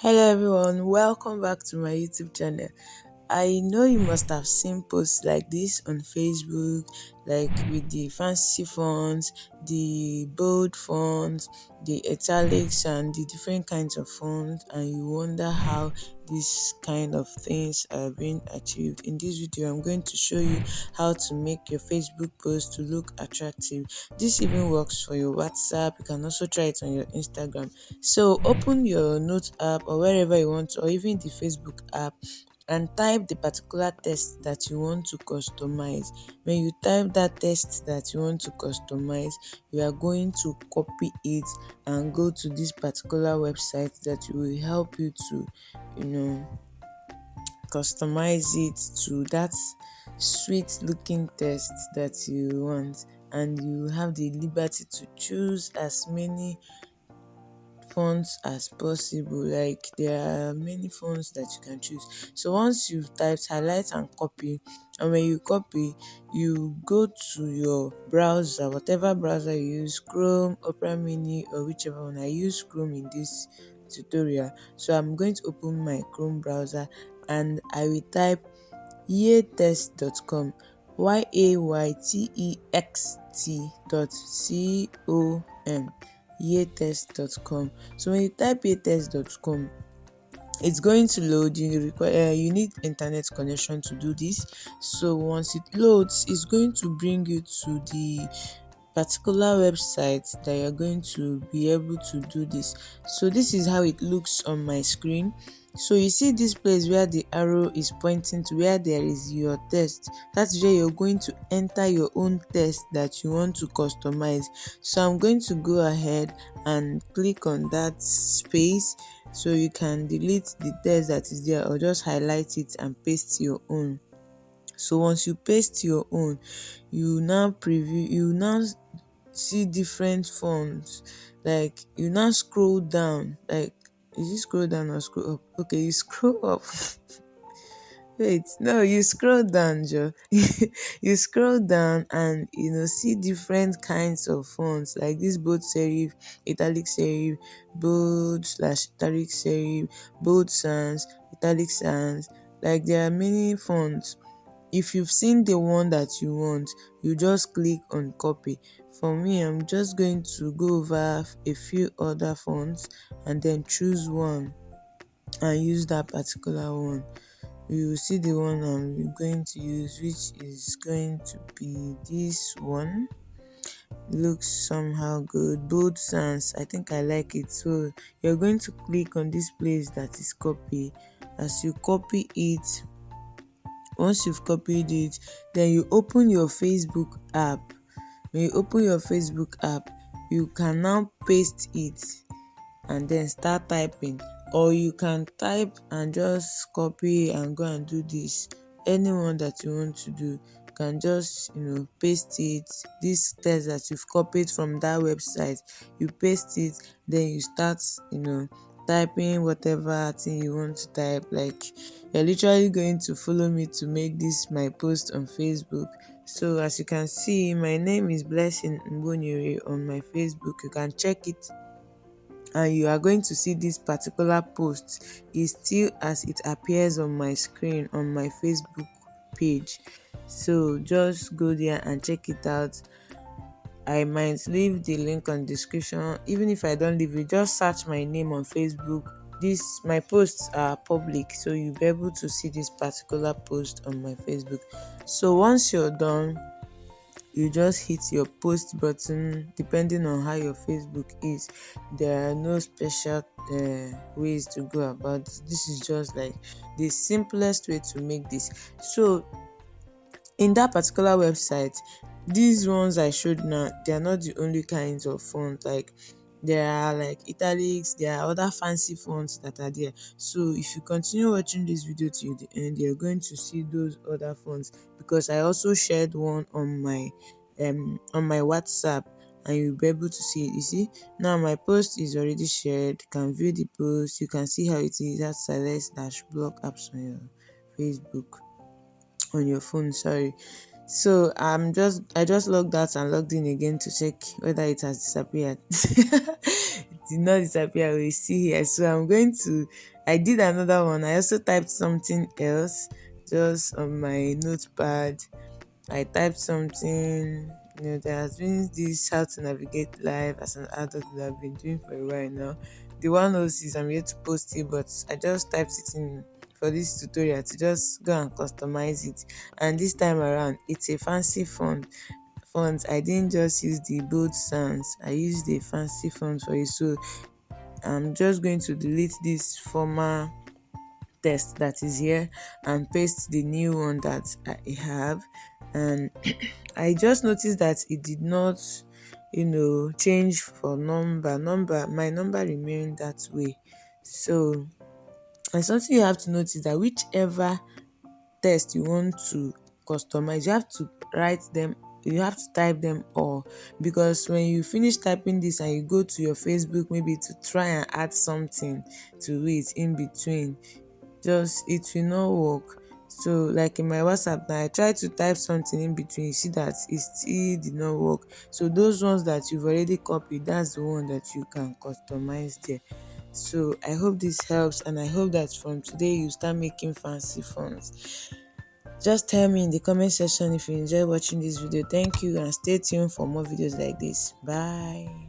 Hello everyone, welcome back to my YouTube channel. I know you must have seen posts like this on Facebook, like with the fancy fonts, the bold fonts, the italics, and the different kinds of fonts, and you wonder how these kind of things are being achieved. In this video, I'm going to show you how to make your Facebook post to look attractive. This even works for your WhatsApp. You can also try it on your Instagram. So open your note app or wherever you want to, or even the Facebook app, and type the particular text that you want to customize. When you type that text that you want to customize, you are going to copy it and go to this particular website that will help you to, you know, customize it to that sweet looking text that you want, and you have the liberty to choose as many fonts as possible. Like there are many fonts that you can choose. So once you've typed, highlight and copy, and when you copy, you go to your browser, whatever browser you use, Chrome, Opera Mini, or whichever one. I use Chrome in this tutorial, so I'm going to open my Chrome browser and I will type yaytext.com, yaytext.com, yaytest.com. So when you type yaytest.com, it's going to load. You need internet connection to do this. So once it loads, it's going to bring you to the particular website that you're going to be able to do this. So this is how it looks on my screen. So you see this place where the arrow is pointing to, where there is your text. That's where you're going to enter your own text that you want to customize. So I'm going to go ahead and click on that space, so you can delete the text that is there or just highlight it and paste your own. So once you paste your own, you now see different fonts. Like you now scroll down, like, is it scroll down or scroll up? Okay, you scroll up. Wait, no, you scroll down, Joe. You scroll down and see different kinds of fonts, like this bold serif, italic serif, bold slash italic serif, bold sans, italic sans. Like there are many fonts. If you've seen the one that you want, you just click on copy. For me, I'm just going to go over a few other fonts and then choose one and use that particular one. You will see the one I'm going to use, which is going to be this one. Looks somehow good. Bold sans, I think I like it. So you're going to click on this place that is copy. As you copy it, once you've copied it, then you open your Facebook app. When you open your Facebook app, you can now paste it and then start typing, or you can type and just copy and go and do this. Anyone that you want to do, you can just paste it. This text that you've copied from that website, you paste it, then you start typing whatever thing you want to type. Like you're literally going to follow me to make this my post on Facebook. So as you can see, my name is Blessing Mbonyere on my Facebook. You can check it and you are going to see this particular post is still as it appears on my screen on my Facebook page. So just go there and check it out. I might leave the link on description. Even if I don't leave it, just search my name on Facebook. This My posts are public, so you'll be able to see this particular post on my Facebook. So once you're done, you just hit your post button. Depending on how your Facebook is, there are no special ways to go about this is just like the simplest way to make this. So in that particular website, these ones I showed now, they are not the only kinds of font. Like there are like italics, there are other fancy fonts that are there. So if you continue watching this video till the end, you're going to see those other fonts, because I also shared one on my WhatsApp, and you'll be able to see it. You see, now my post is already shared. You can view the post, you can see how it is. That's select/block apps on your Facebook, on your phone, sorry. So I just logged out and logged in again to check whether it has disappeared. It did not disappear, we see here. So I did another one. I also typed something else just on my notepad. I typed something, there has been this how to navigate life as an adult that I've been doing for a while now. The one knows is I'm yet to post it, but I just typed it in for this tutorial to just go and customize it. And this time around, it's a fancy font. I didn't just use the bold sounds, I used a fancy font for it. So I'm just going to delete this former text that is here and paste the new one that I have. And I just noticed that it did not change for my number remained that way. So and something you have to notice that whichever text you want to customize, you have to write them, you have to type them all, because when you finish typing this and you go to your Facebook maybe to try and add something to it in between, just it will not work. So like in my WhatsApp now, I tried to type something in between, you see that it still did not work. So those ones that you've already copied, that's the one that you can customize there. So I hope this helps, and I hope that from today you start making fancy fonts. Just tell me in the comment section if you enjoy watching this video. Thank you, and stay tuned for more videos like this. Bye.